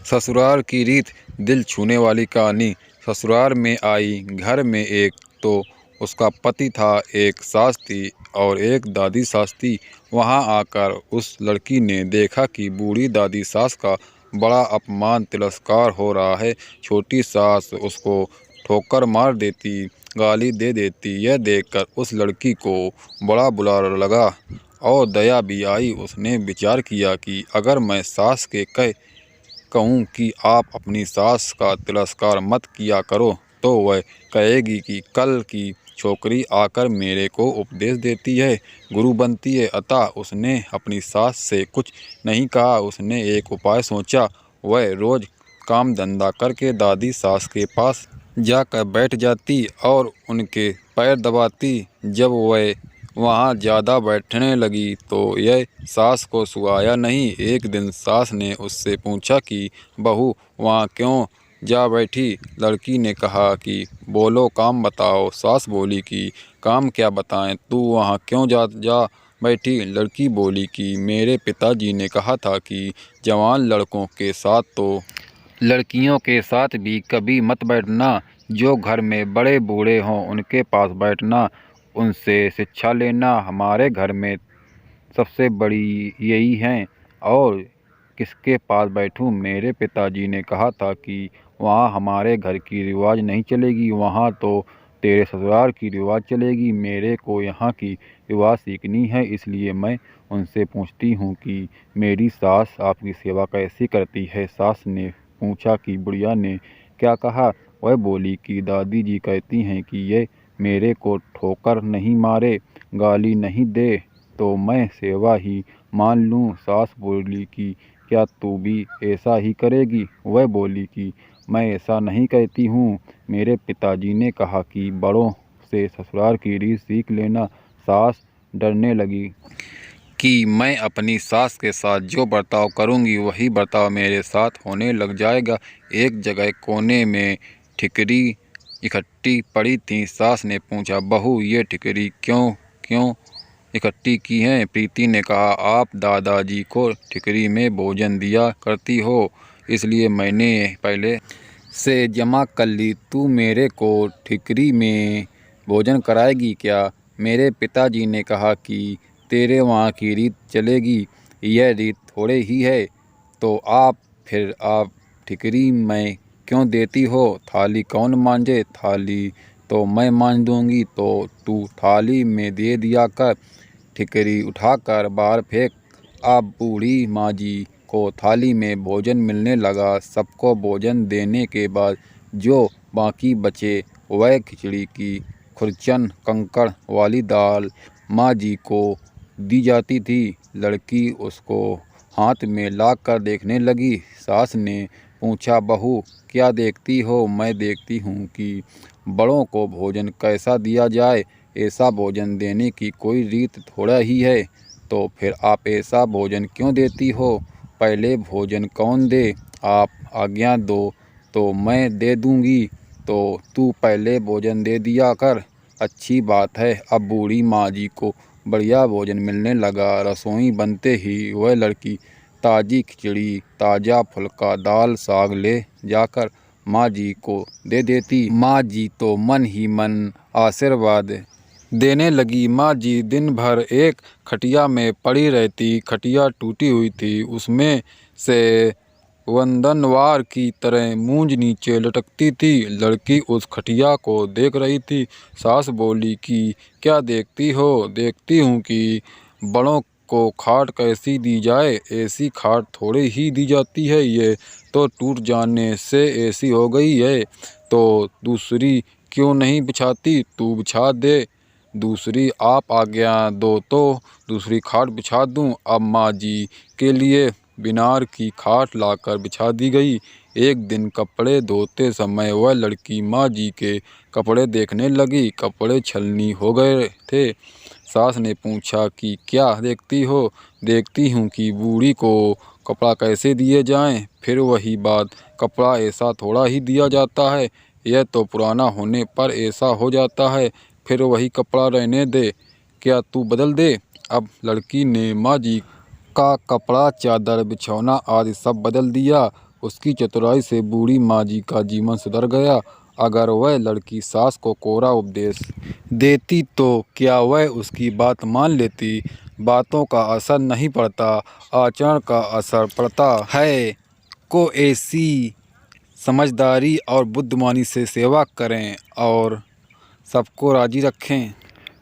ससुराल की रीत दिल छूने वाली कहानी। ससुराल में आई घर में एक तो उसका पति था, एक सास थी और एक दादी सास थी। वहाँ आकर उस लड़की ने देखा कि बूढ़ी दादी सास का बड़ा अपमान तिरस्कार हो रहा है। छोटी सास उसको ठोकर मार देती, गाली दे देती। यह देखकर उस लड़की को बड़ा बुरा लगा और दया भी आई। उसने विचार किया कि अगर मैं सास के कहूँ कि आप अपनी सास का तिरस्कार मत किया करो, तो वह कहेगी कि कल की छोकरी आकर मेरे को उपदेश देती है, गुरु बनती है। अतः उसने अपनी सास से कुछ नहीं कहा। उसने एक उपाय सोचा। वह रोज काम धंधा करके दादी सास के पास जाकर बैठ जाती और उनके पैर दबाती। जब वह वहाँ ज़्यादा बैठने लगी तो यह सास को सुहाया नहीं। एक दिन सास ने उससे पूछा कि बहू, वहाँ क्यों जा बैठी? लड़की ने कहा कि बोलो, काम बताओ। सास बोली कि काम क्या बताएं, तू वहाँ क्यों जा बैठी? लड़की बोली कि मेरे पिताजी ने कहा था कि जवान लड़कों के साथ तो लड़कियों के साथ भी कभी मत बैठना। जो घर में बड़े बूढ़े हों उनके पास बैठना, उनसे शिक्षा लेना। हमारे घर में सबसे बड़ी यही हैं और किसके पास बैठूं? मेरे पिताजी ने कहा था कि वहाँ हमारे घर की रिवाज नहीं चलेगी, वहाँ तो तेरे ससुराल की रिवाज चलेगी। मेरे को यहाँ की रिवाज सीखनी है, इसलिए मैं उनसे पूछती हूँ कि मेरी सास आपकी सेवा कैसी करती है। सास ने पूछा कि बुढ़िया ने क्या कहा? वह बोली कि दादी जी कहती हैं कि ये मेरे को ठोकर नहीं मारे, गाली नहीं दे तो मैं सेवा ही मान लूँ। सास बोली कि क्या तू भी ऐसा ही करेगी? वह बोली कि मैं ऐसा नहीं कहती हूँ, मेरे पिताजी ने कहा कि बड़ों से ससुराल की रीत सीख लेना। सास डरने लगी कि मैं अपनी सास के साथ जो बर्ताव करूंगी वही बर्ताव मेरे साथ होने लग जाएगा। एक जगह कोने में ठिकरी इकट्ठी पड़ी थी। सास ने पूछा, बहू, ये ठिकरी क्यों क्यों इकट्ठी की हैं? प्रीति ने कहा, आप दादाजी को ठिकरी में भोजन दिया करती हो, इसलिए मैंने पहले से जमा कर ली। तू मेरे को ठिकरी में भोजन कराएगी क्या? मेरे पिताजी ने कहा कि तेरे वहाँ की रीत चलेगी, यह रीत थोड़े ही है तो आप ठिकरी में क्यों देती हो? थाली कौन मांझे? थाली तो मैं मांझ दूंगी, तो तू थाली में दे दिया कर। ठिकरी उठाकर बाहर फेंक। अब बूढ़ी माँ जी को थाली में भोजन मिलने लगा। सबको भोजन देने के बाद जो बाकी बचे वह खिचड़ी की खुरचन कंकड़ वाली दाल माँ जी को दी जाती थी। लड़की उसको हाथ में लाकर देखने लगी। सास ने पूछा, बहू, क्या देखती हो? मैं देखती हूँ कि बड़ों को भोजन कैसा दिया जाए। ऐसा भोजन देने की कोई रीत थोड़ा ही है, तो फिर आप ऐसा भोजन क्यों देती हो? पहले भोजन कौन दे? आप आज्ञा दो तो मैं दे दूंगी, तो तू पहले भोजन दे दिया कर। अच्छी बात है। अब बूढ़ी माँ जी को बढ़िया भोजन मिलने लगा। रसोई बनते ही वह लड़की ताज़ी खिचड़ी, ताज़ा फुल्का, दाल साग ले जाकर माँ जी को दे देती। माँ जी तो मन ही मन आशीर्वाद देने लगी। माँ जी दिन भर एक खटिया में पड़ी रहती। खटिया टूटी हुई थी, उसमें से वंदनवार की तरह मूंज नीचे लटकती थी। लड़की उस खटिया को देख रही थी। सास बोली कि क्या देखती हो? देखती हूँ कि बड़ों को खाट कैसी दी जाए। ऐसी खाट थोड़ी ही दी जाती है, ये तो टूट जाने से ऐसी हो गई है, तो दूसरी क्यों नहीं बिछाती? तू बिछा दे। दूसरी आप आज्ञा दो तो दूसरी खाट बिछा दूं। अब माँ जी के लिए बिनार की खाट लाकर बिछा दी गई। एक दिन कपड़े धोते समय वह लड़की माँ जी के कपड़े देखने लगी। कपड़े छलनी हो गए थे। सास ने पूछा कि क्या देखती हो? देखती हूँ कि बूढ़ी को कपड़ा कैसे दिए जाएं। फिर वही बात, कपड़ा ऐसा थोड़ा ही दिया जाता है, यह तो पुराना होने पर ऐसा हो जाता है। फिर वही कपड़ा रहने दे, क्या तू बदल दे? अब लड़की ने माँ जी का कपड़ा, चादर, बिछौना आदि सब बदल दिया। उसकी चतुराई से बूढ़ी माँ जी का जीवन सुधर गया। अगर वह लड़की सास को कोरा उपदेश देती तो क्या वह उसकी बात मान लेती? बातों का असर नहीं पड़ता, आचरण का असर पड़ता है। को ऐसी समझदारी और बुद्धिमानी से सेवा करें और सबको राजी रखें।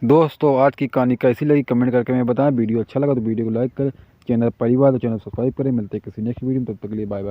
दोस्तों, आज की कहानी कैसी लगी कमेंट करके हमें बताएं। वीडियो अच्छा लगा तो वीडियो को लाइक करें, चैनल परिवार तो चैनल सब्सक्राइब करें। मिलते हैं किसी नेक्स्ट वीडियो में, तब तक के लिए बाय बाय।